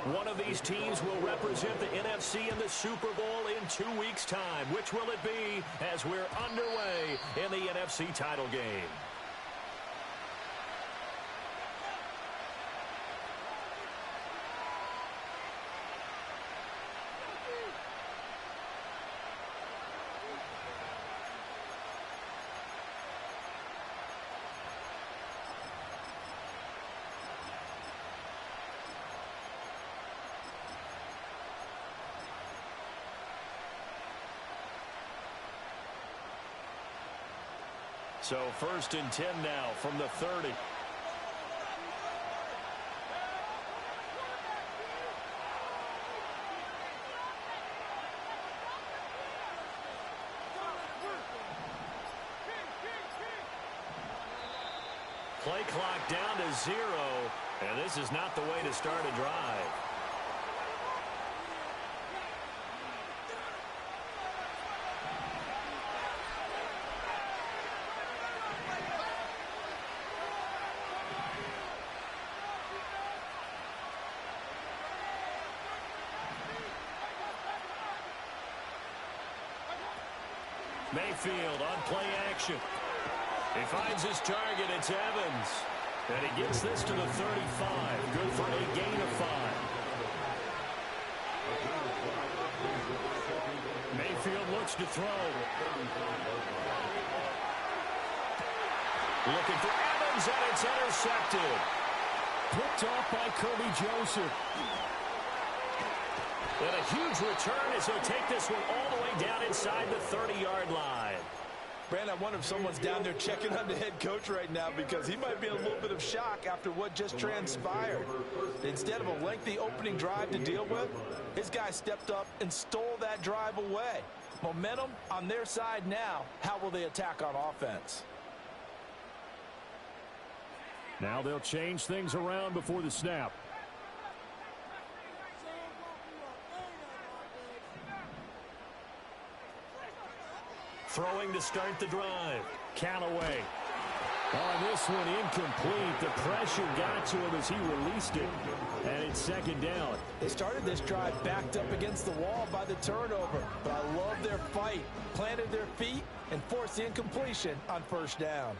One of these teams will represent the NFC in the Super Bowl in 2 weeks' time. Which will it be as we're underway in the NFC title game? So 1st and 10 now from the 30. Play clock down to 0, and this is not the way to start a drive. Mayfield on play action. He finds his target. It's Evans. And he gets this to the 35. Good for a gain of 5. Mayfield looks to throw. Looking for Evans, and it's intercepted. Picked off by Kirby Joseph. And a huge return as he'll take this one all the way down inside the 30-yard line. Brandon, I wonder if someone's down there checking on the head coach right now, because he might be in a little bit of shock after what just transpired. Instead of a lengthy opening drive to deal with, his guy stepped up and stole that drive away. Momentum on their side now. How will they attack on offense? Now they'll change things around before the snap. Throwing to start the drive. Callaway. On this one, incomplete. The pressure got to him as he released it. And it's 2nd down. They started this drive backed up against the wall by the turnover. But I love their fight. Planted their feet and forced the incompletion on 1st down.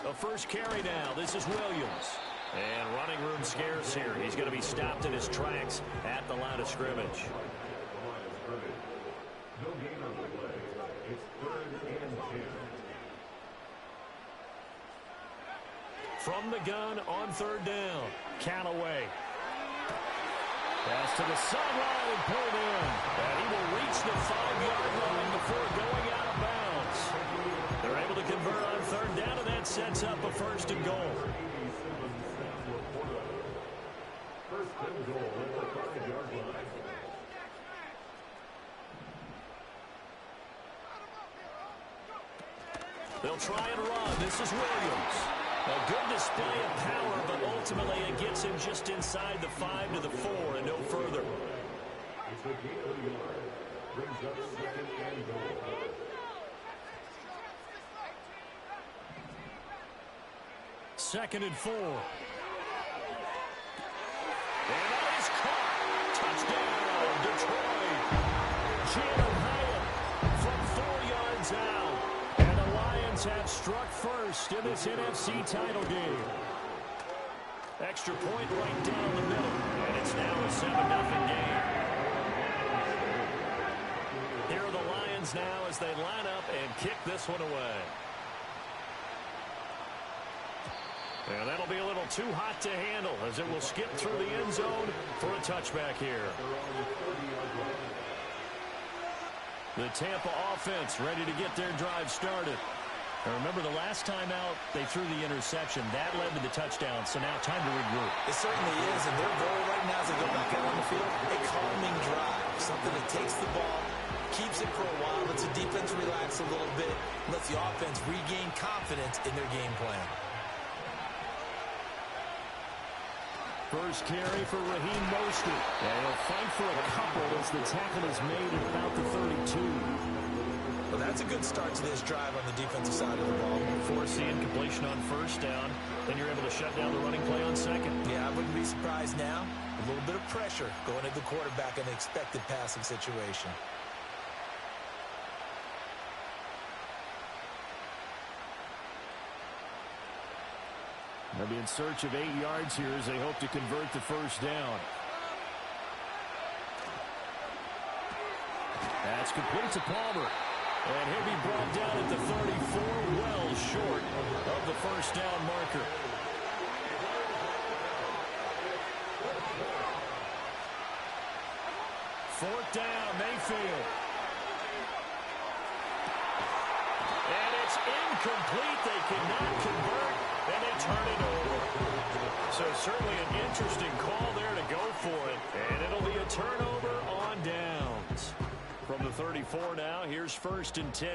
The first carry now. This is Williams. And running room scarce here. He's going to be stopped in his tracks at the line of scrimmage. No gain on the play. It's 3rd and 10. From the gun on 3rd down. Callaway. Pass to the sideline and pulled in. And he will reach the 5-yard line before going out of bounds. They're able to convert on 3rd down, and that sets up a 1st and goal. First and goal at the 5-yard line. They'll try and run. This is Williams. A good display of power, but ultimately it gets him just inside the 5 to the 4 and no further. It's a gain of a yard. Brings up 2nd and goal. Second and 4. And that is caught. Touchdown, Detroit. Jalen Hyatt from 4 yards out. And the Lions have struck first in this NFC title game. Extra point right down the middle. And it's now a 7-0 game. Here are the Lions now as they line up and kick this one away. And that'll be a little too hot to handle as it will skip through the end zone for a touchback here. The Tampa offense ready to get their drive started. And remember, the last time out, they threw the interception. That led to the touchdown, so now time to regroup. It certainly is, and their goal right now as they go back out on the field, a calming drive. Something that takes the ball, keeps it for a while, lets the defense relax a little bit, lets the offense regain confidence in their game plan. First carry for Raheem Mostert. And he'll fight for a couple as the tackle is made at about the 32. Well, that's That's a good start to this drive on the defensive side of the ball. Forcing completion on first down. Then you're able to shut down the running play on second. Yeah, I wouldn't be surprised now. A little bit of pressure going at the quarterback in an expected passing situation. They'll be in search of 8 yards here as they hope to convert the first down. That's complete to Palmer. And he'll be brought down at the 34, well short of the first down marker. Fourth down, Mayfield. And it's incomplete. They cannot convert, and they turn it over. So certainly an interesting call there to go for it. And it'll be a turnover on downs. From the 34 now, here's 1st and 10.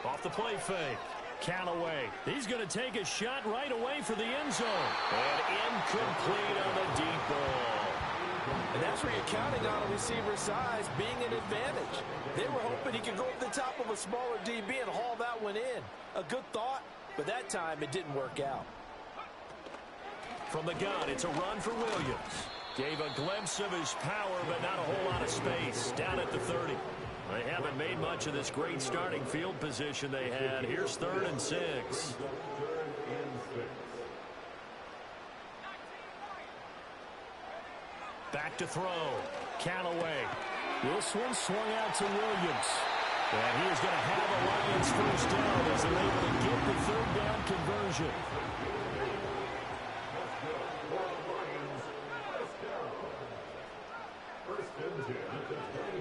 Off the play fake. Callaway. He's going to take a shot right away for the end zone. And incomplete on the deep ball. And that's where you're counting on a receiver's size being an advantage. They were hoping he could go over the top of a smaller DB and haul that one in. A good thought, but that time it didn't work out. From the gun, it's a run for Williams. Gave a glimpse of his power, but not a whole lot of space. Down at the 30. They haven't made much of this great starting field position they had. Here's 3rd and 6. Back to throw. Callaway. This one swung out to Williams. And he is going to have a Lions first down as they're able to get the 3rd down conversion.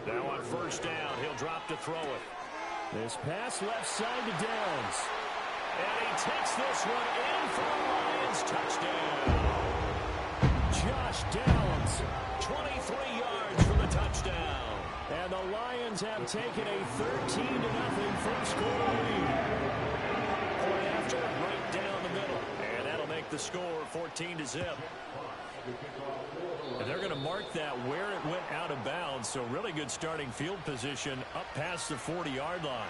Now on first down, he'll drop to throw it. This pass left side to Downs. And he takes this one in for the Lions touchdown. Josh Downs, 23 yards for the touchdown. And the Lions have taken a 13-0 first quarter lead. Point after, right down the middle. And that'll make the score 14-0. And they're going to mark that where it went out of bounds. So really good starting field position up past the 40-yard line.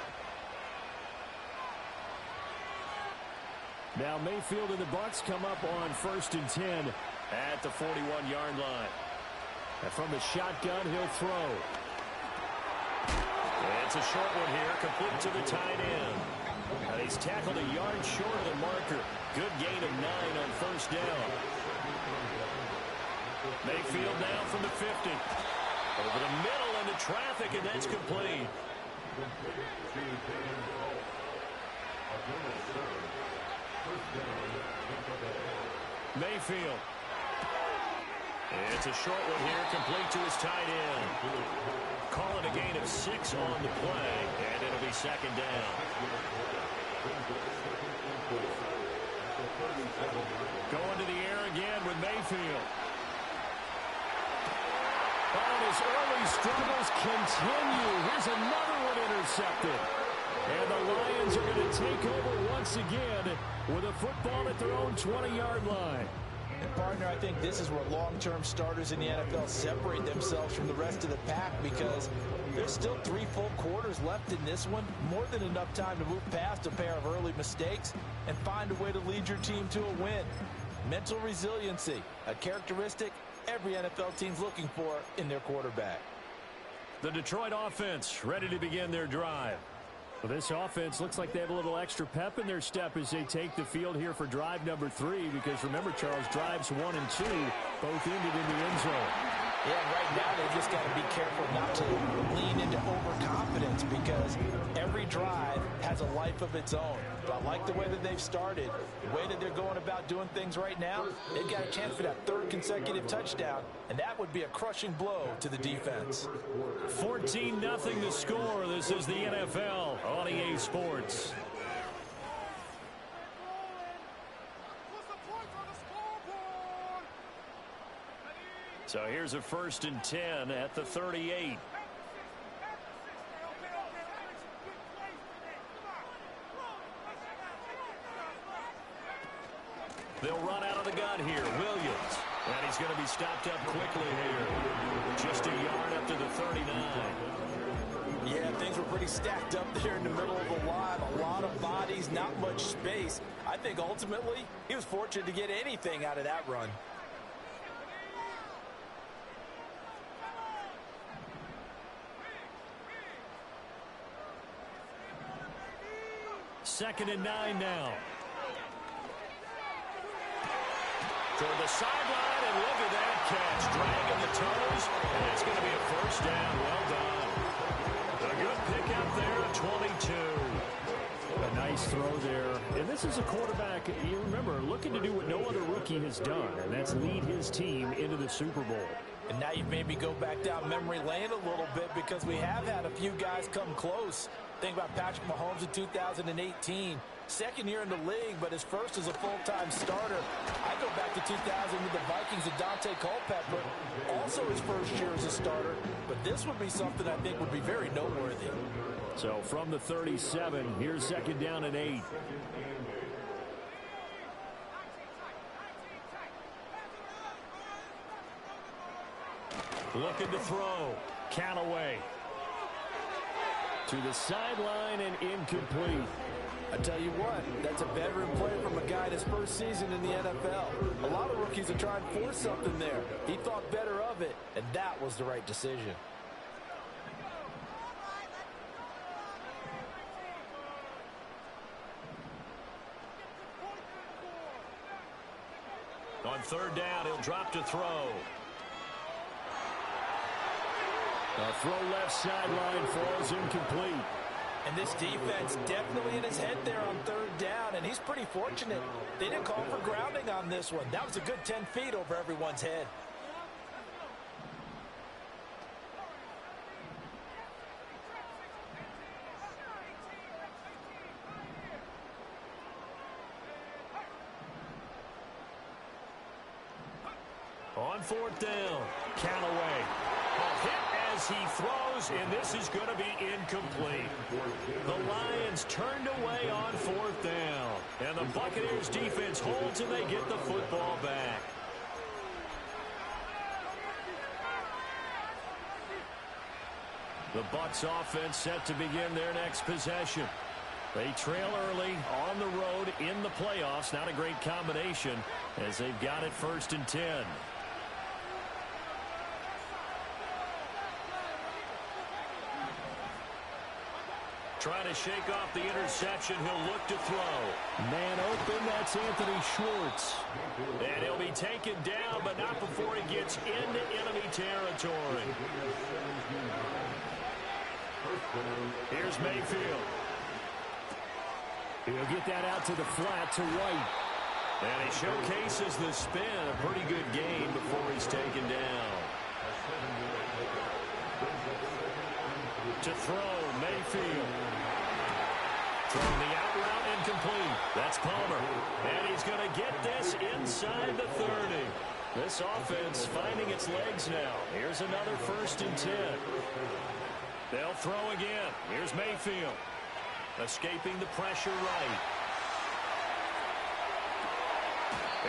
Now Mayfield and the Bucs come up on 1st and 10 at the 41-yard line. And from the shotgun, he'll throw. It's a short one here, complete to the tight end. And he's tackled a yard short of the marker. Good gain of 9 on first down. Mayfield now from the 50. Over the middle into traffic, and that's complete. Mayfield. It's a short one here, complete to his tight end. Calling a gain of 6 on the play, and it'll be 2nd down. Going to the air again with Mayfield. And his early struggles continue. Here's another one intercepted. And the Lions are going to take over once again with a football at their own 20-yard line. And partner, I think this is where long-term starters in the NFL separate themselves from the rest of the pack, because there's still 3 full quarters left in this one. More than enough time to move past a pair of early mistakes and find a way to lead your team to a win. Mental resiliency, a characteristic every NFL team's looking for in their quarterback. The Detroit offense ready to begin their drive. Well, this offense looks like they have a little extra pep in their step as they take the field here for drive number 3, because remember, Charles, drives 1 and 2 both ended in the end zone. Yeah, right now they just got to be careful not to lean into overconfidence, because every drive has a life of its own. But I like the way that they've started, the way that they're going about doing things right now. They've got a chance for that 3rd consecutive touchdown, and that would be a crushing blow to the defense. 14-0 the score. This is the NFL on EA Sports. So here's a 1st and 10 at the 38. They'll run out of the gun here. Williams. And he's going to be stopped up quickly here. Just a yard up to the 39. Yeah, things were pretty stacked up there in the middle of the line. A lot of bodies, not much space. I think ultimately he was fortunate to get anything out of that run. Second and 9 now. Toward the sideline, and look at that catch. Dragging the toes, and it's going to be a first down. Well done. A good pick up there at 22. A nice throw there. And this is a quarterback, you remember, looking to do what no other rookie has done, and that's lead his team into the Super Bowl. And now you've made me go back down memory lane a little bit because we have had a few guys come close. Think about Patrick Mahomes in 2018. Second year in the league, but his first as a full-time starter. I go back to 2000 with the Vikings and Dante Culpepper. Also his first year as a starter. But this would be something I think would be very noteworthy. So from the 37, here's second down and 8. Looking to throw. Callaway. To the sideline and incomplete. I tell you what, that's a veteran player from a guy in his first season in the NFL. A lot of rookies are trying to force something there. He thought better of it, and that was the right decision. On third down, he'll drop to throw. A throw left sideline falls incomplete. And this defense definitely in his head there on third down, and he's pretty fortunate. They didn't call for grounding on this one. That was a good 10 feet over everyone's head. On fourth down, Callaway. A hit as he throws, and this is going to be incomplete. The Lions turned away on fourth down, and the Buccaneers defense holds, and they get the football back. The Bucs offense set to begin their next possession. They trail early on the road in the playoffs. Not a great combination as they've got it first and 10. Trying to shake off the interception. He'll look to throw. Man open, that's Anthony Schwartz. And he'll be taken down, but not before he gets into enemy territory. Here's Mayfield. He'll get that out to the flat to White. And he showcases the spin. A pretty good gain before he's taken down. To throw, Mayfield. Throwing the out route incomplete. That's Palmer. And he's going to get this inside the 30. This offense finding its legs now. Here's another first and 10. They'll throw again. Here's Mayfield. Escaping the pressure right.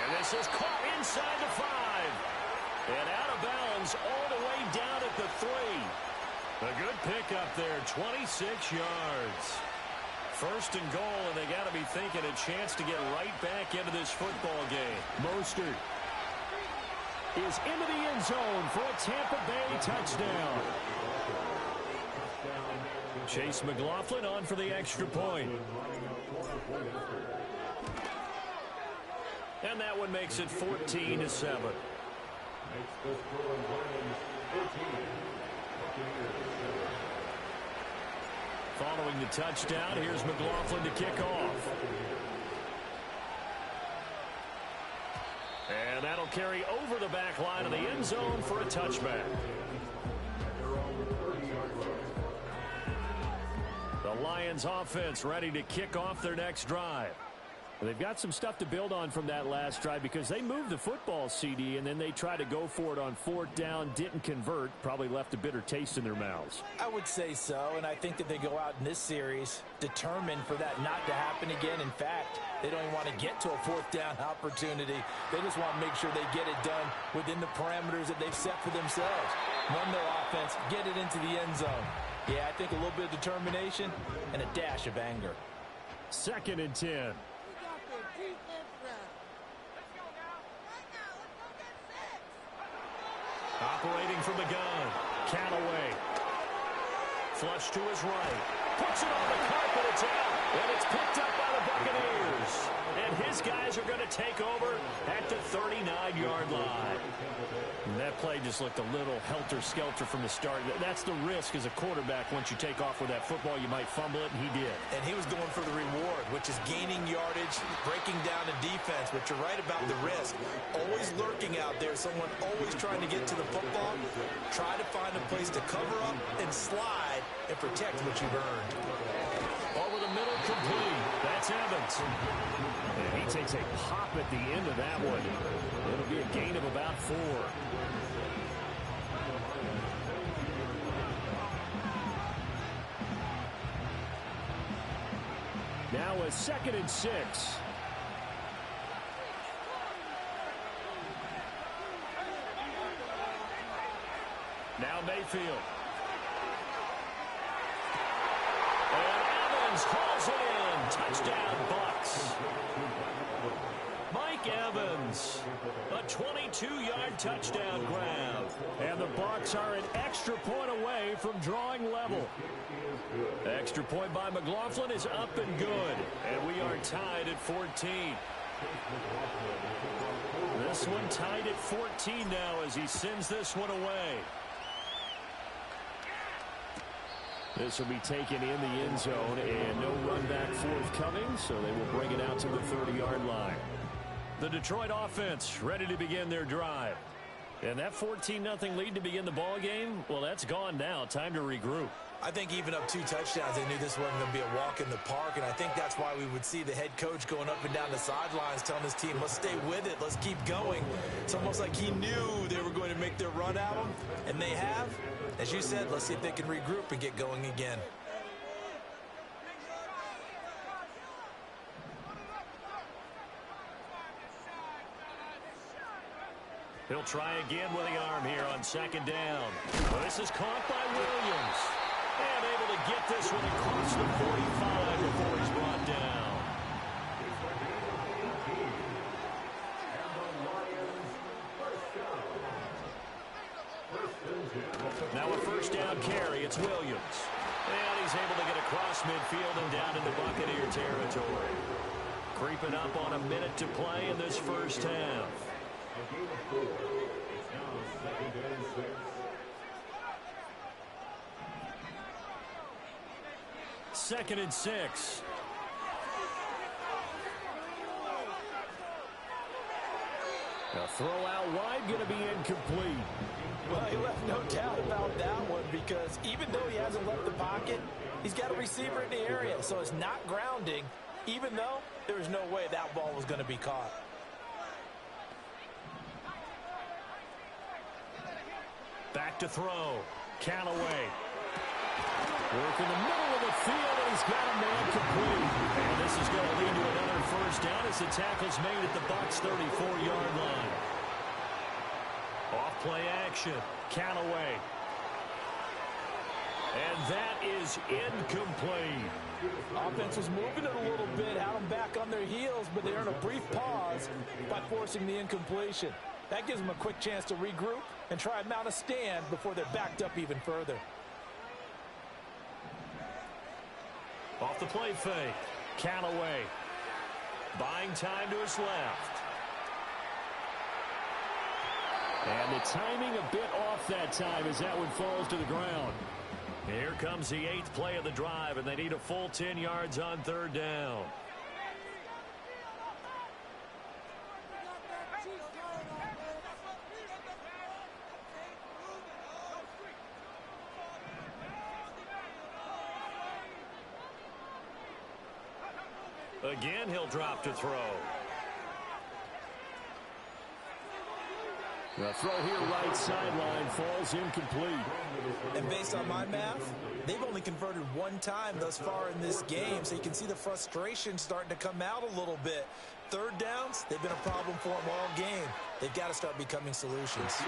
And this is caught inside the 5. And out of bounds all the way down at the 3. A good pickup there, 26 yards. First and goal, and they got to be thinking a chance to get right back into this football game. Mostert is into the end zone for a Tampa Bay touchdown. Chase McLaughlin on for the extra point. And that one makes it 14-7. Following the touchdown, here's McLaughlin to kick off. And that'll carry over the back line of the end zone for a touchback. The Lions offense ready to kick off their next drive. They've got some stuff to build on from that last drive because they moved the football, CD, and then they tried to go for it on fourth down, didn't convert, probably left a bitter taste in their mouths. I would say so, and I think that they go out in this series determined for that not to happen again. In fact, they don't even want to get to a fourth down opportunity. They just want to make sure they get it done within the parameters that they've set for themselves. Run their offense, get it into the end zone. Yeah, I think a little bit of determination and a dash of anger. 2nd and 10. Operating from the gun. Callaway. Flush to his right. Puts it on the carpet. It's out. And it's picked up by the Buccaneers. And his guys are going to take over at the 39-yard line. And that play just looked a little helter-skelter from the start. That's the risk as a quarterback. Once you take off with that football, you might fumble it, and he did. And he was going for the reward, which is gaining yardage, breaking down the defense. But you're right about the risk. Always lurking out there, someone always trying to get to the football. Try to find a place to cover up and slide and protect what you've earned. Over the middle, complete. That's Evans. And he takes a pop at the end of that one. It'll be a gain of about 4. Now a 2nd and 6. Now Mayfield. Calls it in. Touchdown, Bucs. Mike Evans. A 22-yard touchdown grab. And the Bucs are an extra point away from drawing level. Extra point by McLaughlin is up and good. And we are tied at 14. This one tied at 14 now as he sends this one away. This will be taken in the end zone, and no run back forthcoming, so they will bring it out to the 30-yard line. The Detroit offense ready to begin their drive. And that 14-0 lead to begin the ball game, well, that's gone now. Time to regroup. I think even up 2 touchdowns, they knew this wasn't going to be a walk in the park, and I think that's why we would see the head coach going up and down the sidelines telling his team, let's stay with it, let's keep going. It's almost like he knew they were going to make their run at him, and they have. As you said, let's see if they can regroup and get going again. He'll try again with the arm here on 2nd down. This is caught by Williams. And able to get this one across the 45 before he's brought down. Now a 1st down carry. It's Williams. And he's able to get across midfield and down into Buccaneer territory. Creeping up on a minute to play in this first half. A game of 4. It's now 2nd and 6. Second and 6. A throw out wide, going to be incomplete. Well, he left no doubt about that one because even though he hasn't left the pocket, he's got a receiver in the area, so it's not grounding, even though there's no way that ball was going to be caught. Back to throw. Callaway. Work in the middle of the field, and he's got a man complete. And this is going to lead to another 1st down as the tackle's made at the Bucs' 34-yard line. Off play action. Callaway. And that is incomplete. Offense was moving it a little bit, had them back on their heels, but they earned a brief pause by forcing the incompletion. That gives them a quick chance to regroup and try and mount a stand before they're backed up even further. Off the play fake. Callaway. Buying time to his left. And the timing a bit off that time as that one falls to the ground. Here comes the 8th play of the drive, and they need a full 10 yards on 3rd down. Again, he'll drop to throw. The throw here right sideline falls incomplete. And based on my math, they've only converted one time thus far in this game, so you can see the frustration starting to come out a little bit. Third downs, they've been a problem for them all game. They've got to start becoming solutions. So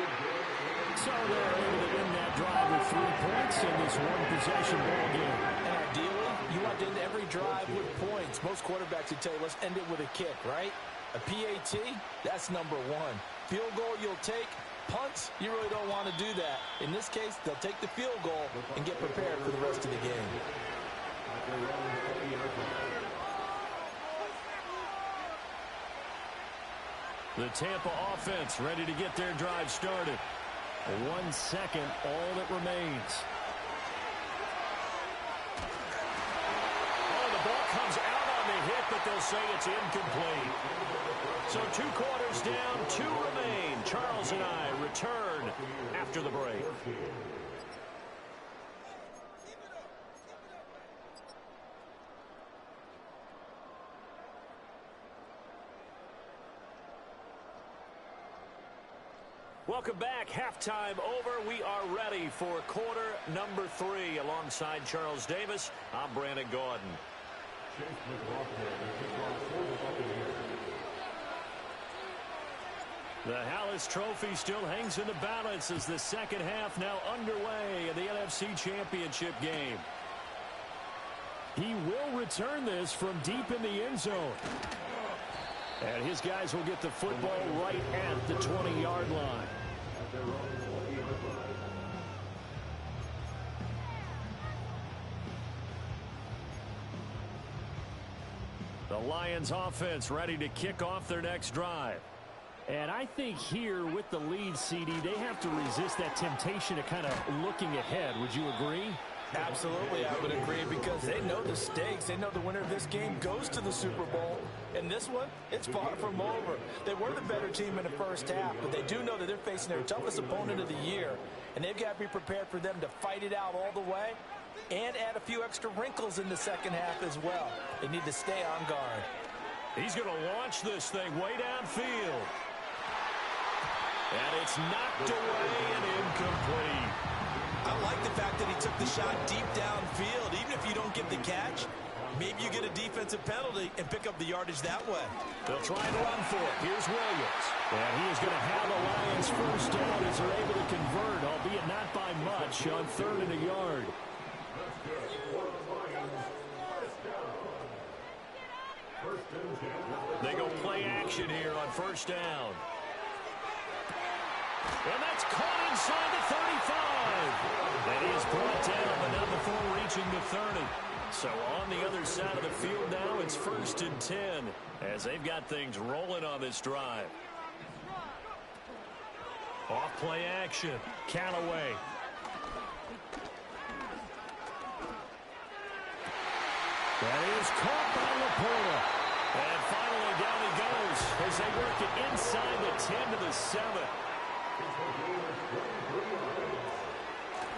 they're able to win that drive with 3 points in this one-possession ball game. And ideally, you want to end every drive with points. Most quarterbacks would tell you, let's end it with a kick, right? A PAT, that's number one. Field goal you'll take. Punts, you really don't want to do that. In this case, they'll take the field goal and get prepared for the rest of the game. The Tampa offense ready to get their drive started. 1 second, all that remains. Oh, the ball comes out on the hit, but they'll say it's incomplete. So 2 quarters down, 2 remain. Charles and I return after the break. Welcome back. Halftime over. We are ready for quarter number 3. Alongside Charles Davis, I'm Brandon Gordon. The Hallis Trophy still hangs in the balance as the second half now underway in the NFC Championship game. He will return this from deep in the end zone. And his guys will get the football right at the 20-yard line. The Lions offense ready to kick off their next drive. And I think here with the lead, CD, they have to resist that temptation of kind of looking ahead. Would you agree? Absolutely, I would agree, because they know the stakes. They know the winner of this game goes to the Super Bowl. And this one, it's far from over. They were the better team in the first half, but they do know that they're facing their toughest opponent of the year. And they've got to be prepared for them to fight it out all the way and add a few extra wrinkles in the second half as well. They need to stay on guard. He's going to launch this thing way downfield. And it's knocked away and incomplete. I like the fact that he took the shot deep downfield. Even if you don't get the catch, maybe you get a defensive penalty and pick up the yardage that way. They'll try and run for it. Here's Williams. And he is going to have the Lions first down as they're able to convert, albeit not by much, on 3rd and a yard. They go play action here on first down. And that's caught inside the 35. And he is brought down, but not before reaching the 30. So on the other side of the field now, it's 1st and 10 as they've got things rolling on this drive. Off play action. Callaway. That is caught by Laporta. And finally down he goes as they work it inside the 10 to the 7.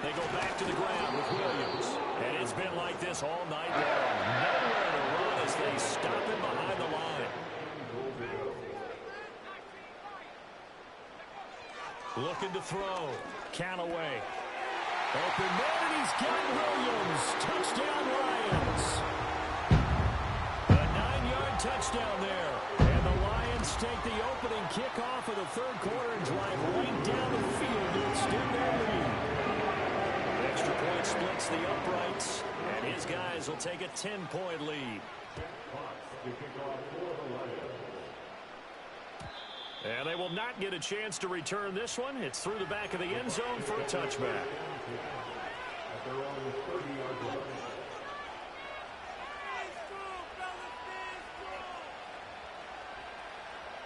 They go back to the ground with Williams. And it's been like this all night long. Nowhere to run as they stop him behind the line. Looking to throw. Callaway. Open man, and he's got Williams. Touchdown, Lions. A 9-yard touchdown there. And the Lions take the opening kickoff of the 3rd quarter and drive right down the field to extend their lead. Extra point splits the uprights, and his guys will take a 10-point lead. And they will not get a chance to return this one. It's through the back of the end zone for a touchback.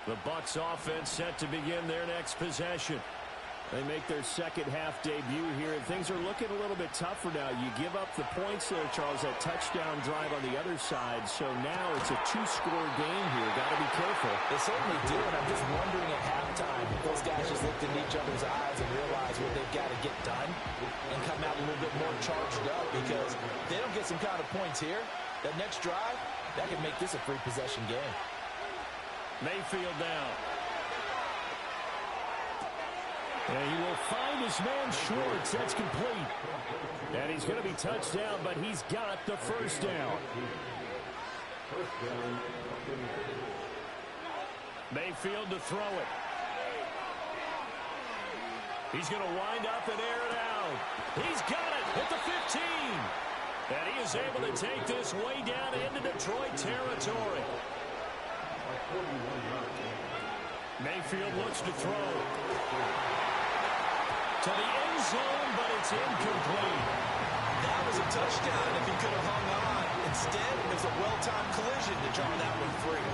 The Bucs offense set to begin their next possession. They make their second half debut here, and things are looking a little bit tougher now. You give up the points there, Charles, that touchdown drive on the other side. So now it's a 2-score game here. Got to be careful. They certainly do, and I'm just wondering at halftime if those guys just looked into each other's eyes and realized what they've got to get done and come out a little bit more charged up, because if they don't get some kind of points here, that next drive, That could make this a free possession game. Mayfield down. And he will find his man Schwartz. That's complete. And he's going to be touched down, but he's got the first down. Mayfield to throw it. He's going to wind up and air it out. He's got it at the 15. And he is able to take this way down into Detroit territory. Mayfield looks to throw. To the end zone, but it's incomplete. That was a touchdown if he could have hung on. Instead, it was a well-timed collision to draw that one free.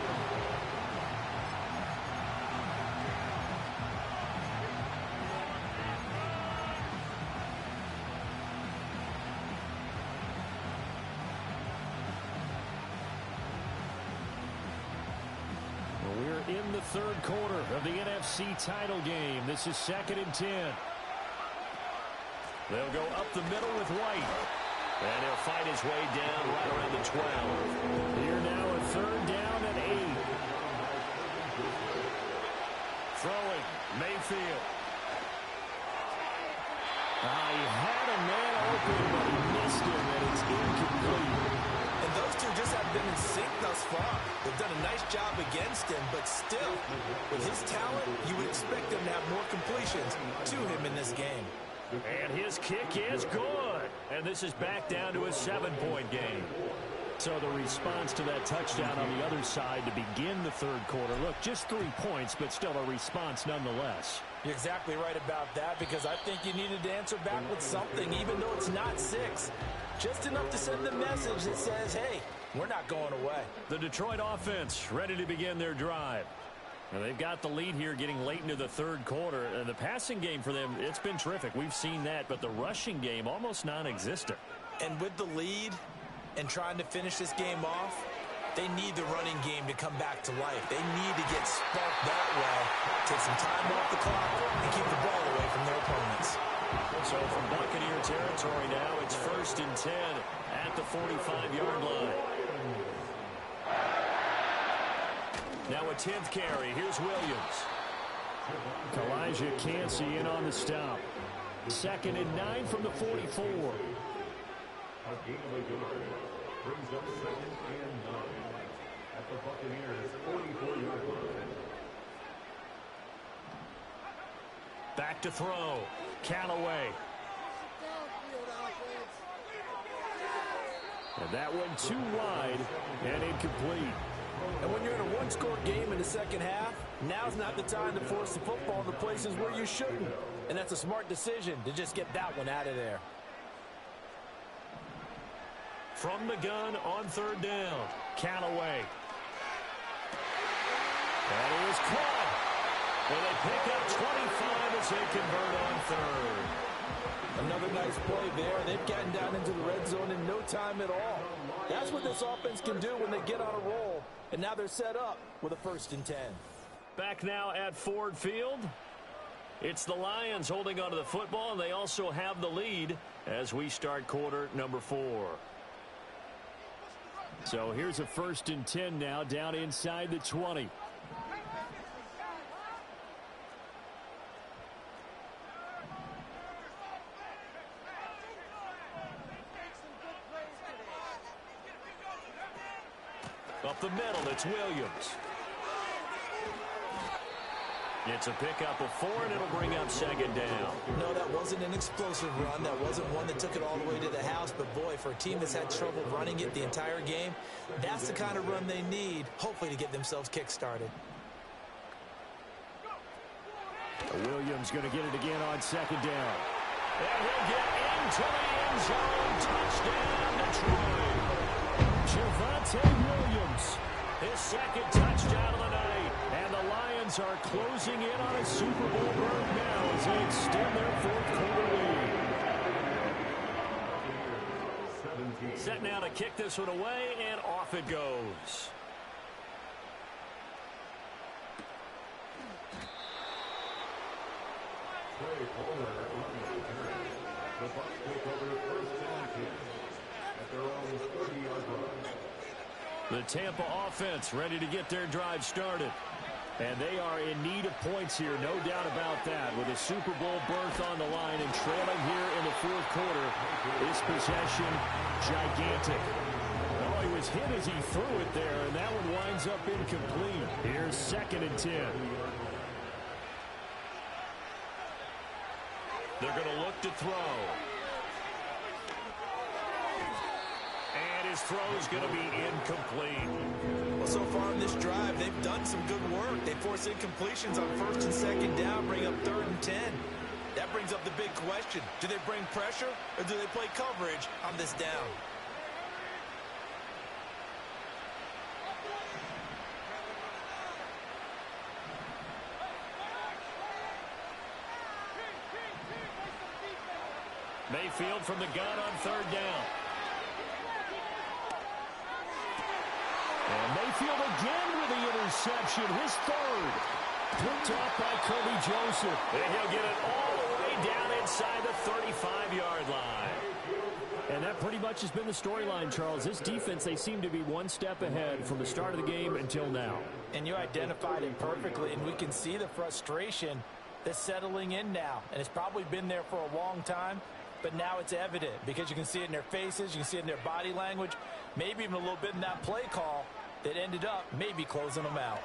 We're in the third quarter of the NFC title game. This is 2nd and 10. They'll go up the middle with White. And he'll fight his way down right around the 12. Here now a 3rd down and 8. Throwing, Mayfield. He had a man open, but he missed him, and it's incomplete. And those two just haven't been in sync thus far. They've done a nice job against him, but still, with his talent, you would expect them to have more completions to him in this game. And his kick is good. And this is back down to a 7-point game. So the response to that touchdown on the other side to begin the third quarter. Look, just 3 points, but still a response nonetheless. You're exactly right about that, because I think you needed to answer back with something, even though it's not 6. Just enough to send the message that says, hey, we're not going away. The Detroit offense ready to begin their drive. Now they've got the lead here getting late into the third quarter. The passing game for them, it's been terrific. We've seen that, but the rushing game almost non-existent. And with the lead and trying to finish this game off, they need the running game to come back to life. They need to get sparked that way, take some time off the clock, and keep the ball away from their opponents. So from Buccaneer territory now, it's 1st and 10 at the 45-yard line. Now a 10th carry. Here's Williams. Elijah Cansey in on the stop. 2nd and 9 from the 44. A gain of a yard brings up 2nd and 9 at the Buccaneers' 44-yard line. Back to throw. Callaway. And that one too wide and incomplete. And when you're in a one-score game in the second half, now's not the time to force the football in the places where you shouldn't. And that's a smart decision to just get that one out of there. From the gun on 3rd down, Callaway. That is caught. And they pick up 25 as they convert on 3rd. Another nice play there. They've gotten down into the red zone in no time at all. That's what this offense can do when they get on a roll. And now they're set up with a 1st and 10. Back now at Ford Field. It's the Lions holding onto the football, and they also have the lead as we start quarter number 4. So here's a 1st and 10 now down inside the 20. Up the middle, it's Williams. It's a pickup of 4, and it'll bring up 2nd down. No, that wasn't an explosive run. That wasn't one that took it all the way to the house. But, boy, for a team that's had trouble running it the entire game, that's the kind of run they need, hopefully, to get themselves kick-started. Williams going to get it again on 2nd down. And he'll get into the end zone. Touchdown, Detroit. Javonte Williams, his 2nd touchdown of the night. And the Lions are closing in on a Super Bowl berth now as they extend their 4th quarter lead. Set now to kick this one away, and off it goes. Play caller on the return. The Bucs take over 1st and 10 at their own 30-yard line. The Tampa offense ready to get their drive started. And they are in need of points here, no doubt about that. With a Super Bowl berth on the line and trailing here in the fourth quarter, this possession gigantic. Oh, he was hit as he threw it there, and that one winds up incomplete. Here's 2nd and 10. They're going to look to throw. And his throw is going to be incomplete. Well, so far in this drive, they've done some good work. They force incompletions on 1st and 2nd down, bring up 3rd and 10. That brings up the big question. Do they bring pressure or do they play coverage on this down? Mayfield from the gun on 3rd down. And Mayfield again with the interception, his 3rd. Picked off by Kirby Joseph. And he'll get it all the way down inside the 35-yard line. And that pretty much has been the storyline, Charles. This defense, they seem to be one step ahead from the start of the game until now. And you identified it perfectly, and we can see the frustration that's settling in now. And it's probably been there for a long time. But now it's evident because you can see it in their faces, you can see it in their body language, maybe even a little bit in that play call that ended up maybe closing them out.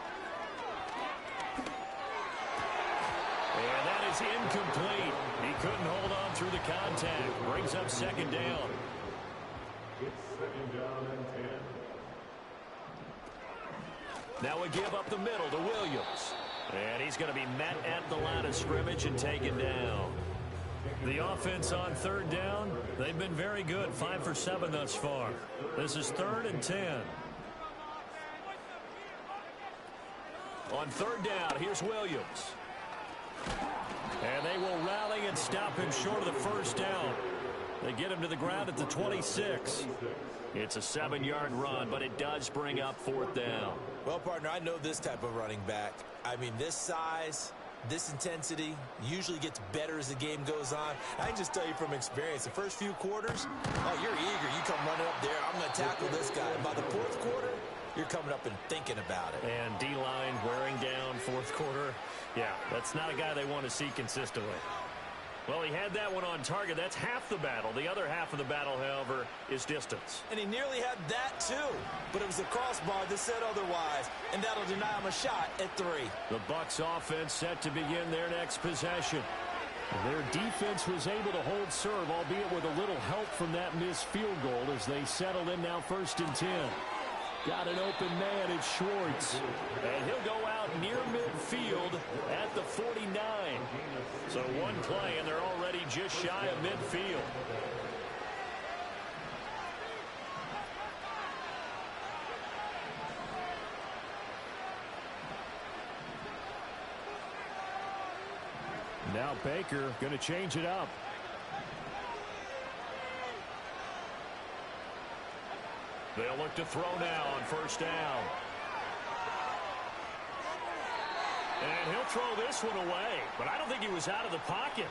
And that is incomplete. He couldn't hold on through the contact. Brings up 2nd down. It's 2nd down and 10. Now we give up the middle to Williams. And he's going to be met at the line of scrimmage and taken down. The offense on 3rd down, they've been very good, 5 for 7 thus far. This is 3rd and 10. On 3rd down, here's Williams. And they will rally and stop him short of the 1st down. They get him to the ground at the 26. It's a 7-yard run, but it does bring up 4th down. Well, partner, I know this type of running back. I mean, this size, this intensity usually gets better as the game goes on. I can just tell you from experience, the first few quarters, oh, you're eager. You come running up there, I'm going to tackle this guy. And by the 4th quarter, you're coming up and thinking about it. And D-line wearing down 4th quarter. Yeah, that's not a guy they want to see consistently. Well, he had that one on target. That's half the battle. The other half of the battle, however, is distance. And he nearly had that, too. But it was the crossbar that said otherwise. And that'll deny him a shot at 3. The Bucs offense set to begin their next possession. Their defense was able to hold serve, albeit with a little help from that missed field goal as they settled in now 1st and 10. Got an open man, it's Schwartz. And he'll go out near midfield at the 49. So one play, and they're already just shy of midfield. Now Baker going to change it up. They'll look to throw now on 1st down. And he'll throw this one away. But I don't think he was out of the pocket.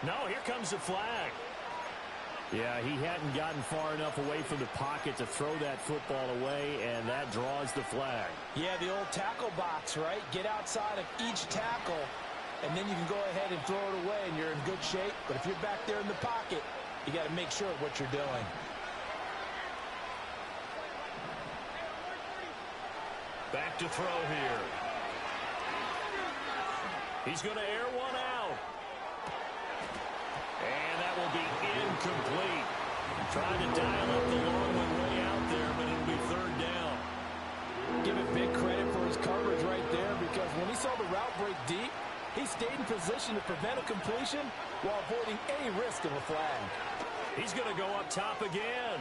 No, here comes the flag. Yeah, he hadn't gotten far enough away from the pocket to throw that football away, and that draws the flag. Yeah, the old tackle box, right? Get outside of each tackle, and then you can go ahead and throw it away, and you're in good shape. But if you're back there in the pocket, you got to make sure of what you're doing. Back to throw here. He's going to air one out. And that will be incomplete. Trying to dial up the long one way out there, but it'll be 3rd down. Give it big credit for his coverage right there, because when he saw the route break deep, he stayed in position to prevent a completion while avoiding any risk of a flag. He's going to go up top again.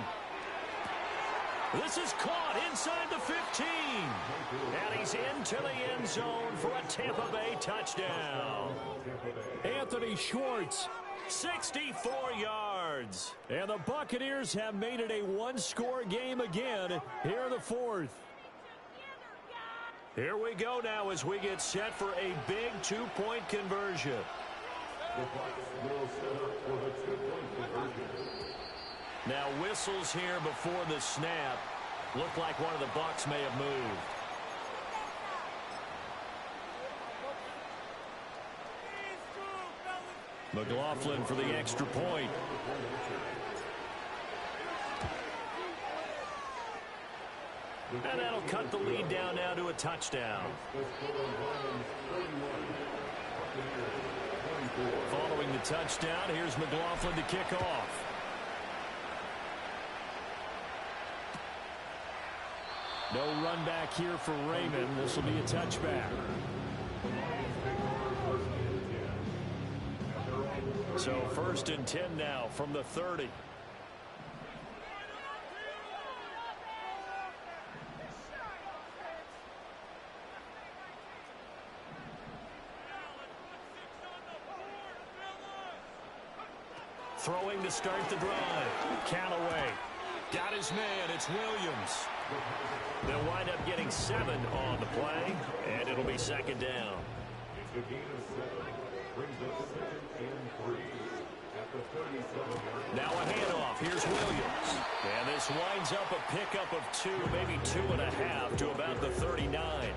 This is caught inside the 15. And he's into the end zone for a Tampa Bay touchdown. Anthony Schwartz, 64 yards. And the Buccaneers have made it a one-score game again here in the 4th. Here we go now as we get set for a big 2-point conversion. The Bucs will set up for the 2-point conversion. Now whistles here before the snap. Looked like one of the Bucs may have moved. McLaughlin for the extra point. And that'll cut the lead down now to a touchdown. Following the touchdown, here's McLaughlin to kick off. No run back here for Raymond. This will be a touchback. So 1st and 10 now from the 30. Throwing to start the drive. Callaway got his man. It's Williams. They'll wind up getting 7 on the play, and it'll be 2nd down. It's a gain of 7. Brings up 2nd and 3 at the 37-yard line. Now a handoff. Here's Williams. And this winds up a pickup of 2, maybe 2.5 to about the 39.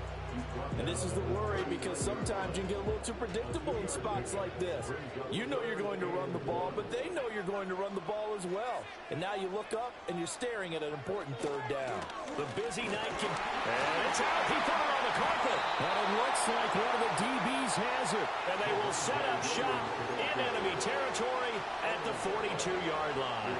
And this is the worry, because sometimes you can get a little too predictable in spots like this. You know you're going to run the ball, but they know you're going to run the ball as well. And now you look up, and you're staring at an important 3rd down. The busy night can... And it's out. He put it on the carpet. And it looks like one of the DBs has it. And they will set up shop in enemy territory at the 42-yard line.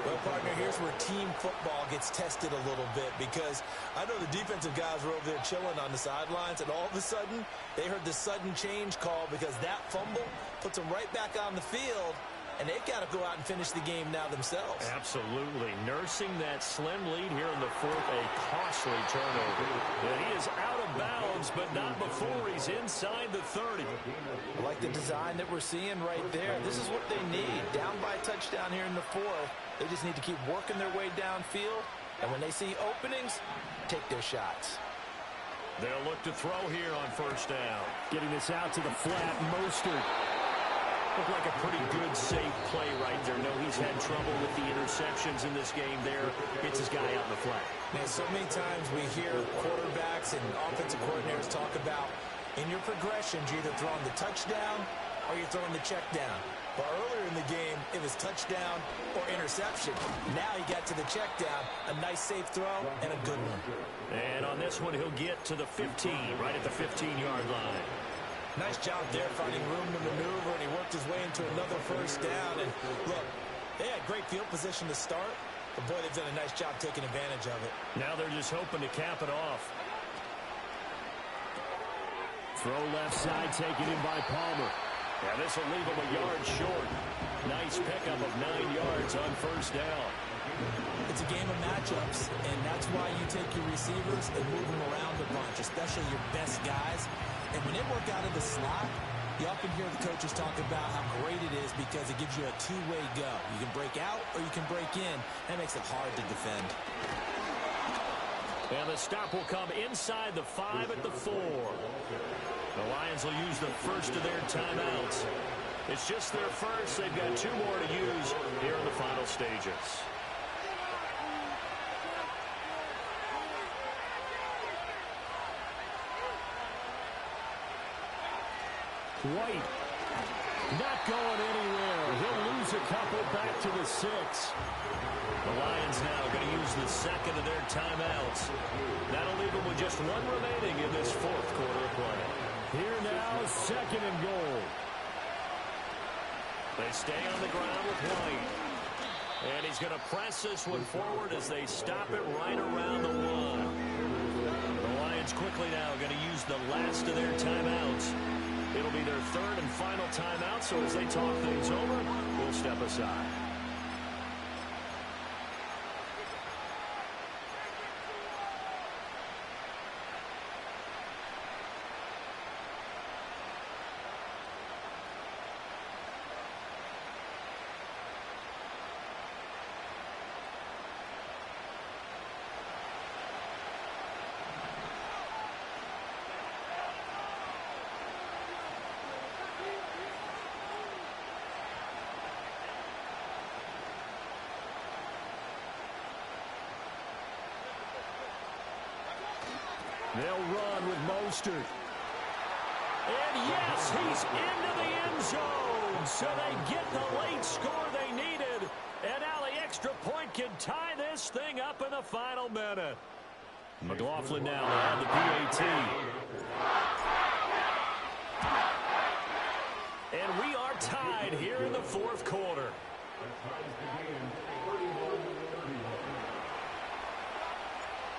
Well, partner, here's where team football gets tested a little bit, because I know the defensive guys were over there chilling on the sidelines, and all of a sudden they heard the sudden change call, because that fumble puts them right back on the field, and they've got to go out and finish the game now themselves. Absolutely. Nursing that slim lead here in the 4th, a costly turnover. And he is out of bounds, but not before he's inside the 30. I like the design that we're seeing right there. This is what they need. Down by a touchdown here in the 4th. They just need to keep working their way downfield, and when they see openings, take their shots. They'll look to throw here on 1st down. Getting this out to the flat. Mostert. Looked like a pretty good, safe play right there. No, he's had trouble with the interceptions in this game there. Gets his guy out in the flat. Man, so many times we hear quarterbacks and offensive coordinators talk about, in your progressions, you're either throwing the touchdown or you're throwing the check down. But earlier in the game, it was touchdown or interception. Now he got to the check down, a nice safe throw, and a good one. And on this one, he'll get to the 15, right at the 15-yard line. Nice job there, finding room to maneuver, and he worked his way into another 1st down. And look, they had great field position to start, but boy, they've done a nice job taking advantage of it. Now they're just hoping to cap it off. Throw left side, taken in by Palmer. Yeah, this will leave him a yard short. Nice pickup of 9 yards on 1st down. It's a game of matchups, and that's why you take your receivers and move them around a bunch, especially your best guys. And when they work out of the slot, you often hear the coaches talk about how great it is, because it gives you a 2-way go. You can break out or you can break in. That makes it hard to defend. And the stop will come inside the 5 at the 4. The Lions will use the first of their timeouts. It's just their first. They've got 2 more to use here in the final stages. White not going anywhere. He'll lose a couple back to the 6. The Lions now going to use the 2nd of their timeouts. That'll leave them with just 1 remaining in this 4th quarter of play. Here now, 2nd and goal. They stay on the ground with White. And he's going to press this one forward as they stop it right around the 1. The Lions quickly now going to use the last of their timeouts. It'll be their 3rd and final timeout, so as they talk things over, we'll step aside. They'll run with Mostert. And yes, he's into the end zone. So they get the late score they needed. And now the extra point can tie this thing up in the final minute. McLaughlin now to add the PAT. And we are tied here in the fourth quarter.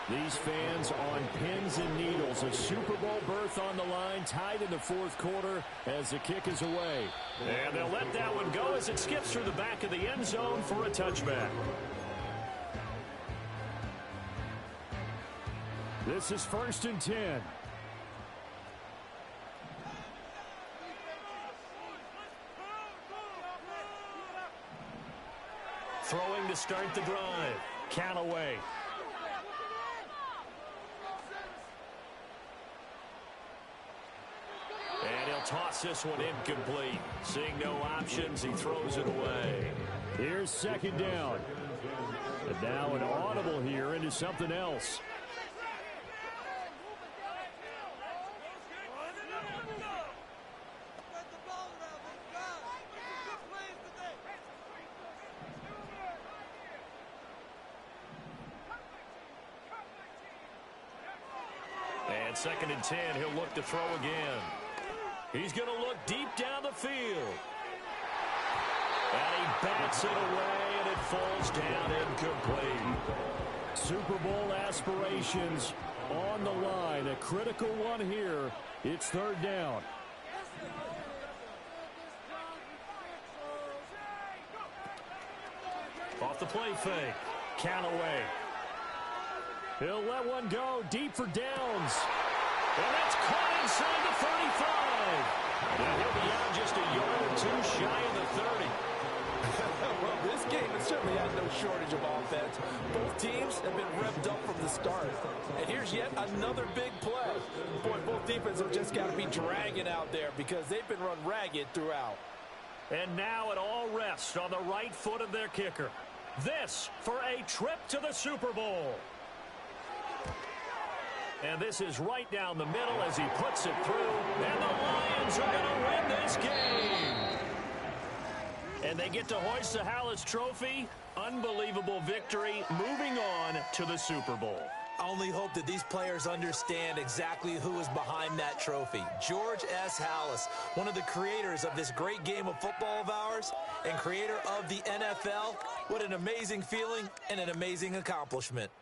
These fans on pins and needles. A Super Bowl berth on the line, tied in the fourth quarter as the kick is away. And they'll let that one go as it skips through the back of the end zone for a touchback. This is 1st and 10. Throwing to start the drive. Callaway. And he'll toss this one incomplete. Seeing no options, he throws it away. Here's 2nd down. And now an audible here into something else. And 2nd and 10, he'll look to throw again. He's going to look deep down the field. And he bats it away, and it falls down incomplete. Super Bowl aspirations on the line. A critical one here. It's 3rd down. Off the play fake. Callaway. He'll let one go deep for Downs. And that's caught inside the 35. And he'll be out just a yard or two shy of the 30. Well, this game has certainly had no shortage of offense. Both teams have been revved up from the start. And here's yet another big play. Boy, both defenses have just got to be dragging out there because they've been run ragged throughout. And now it all rests on the right foot of their kicker. This for a trip to the Super Bowl. And this is right down the middle as he puts it through. And the Lions are going to win this game. And they get to hoist the Hallis Trophy. Unbelievable victory. Moving on to the Super Bowl. I only hope that these players understand exactly who is behind that trophy. George S. Hallis, one of the creators of this great game of football of ours and creator of the NFL. What an amazing feeling and an amazing accomplishment.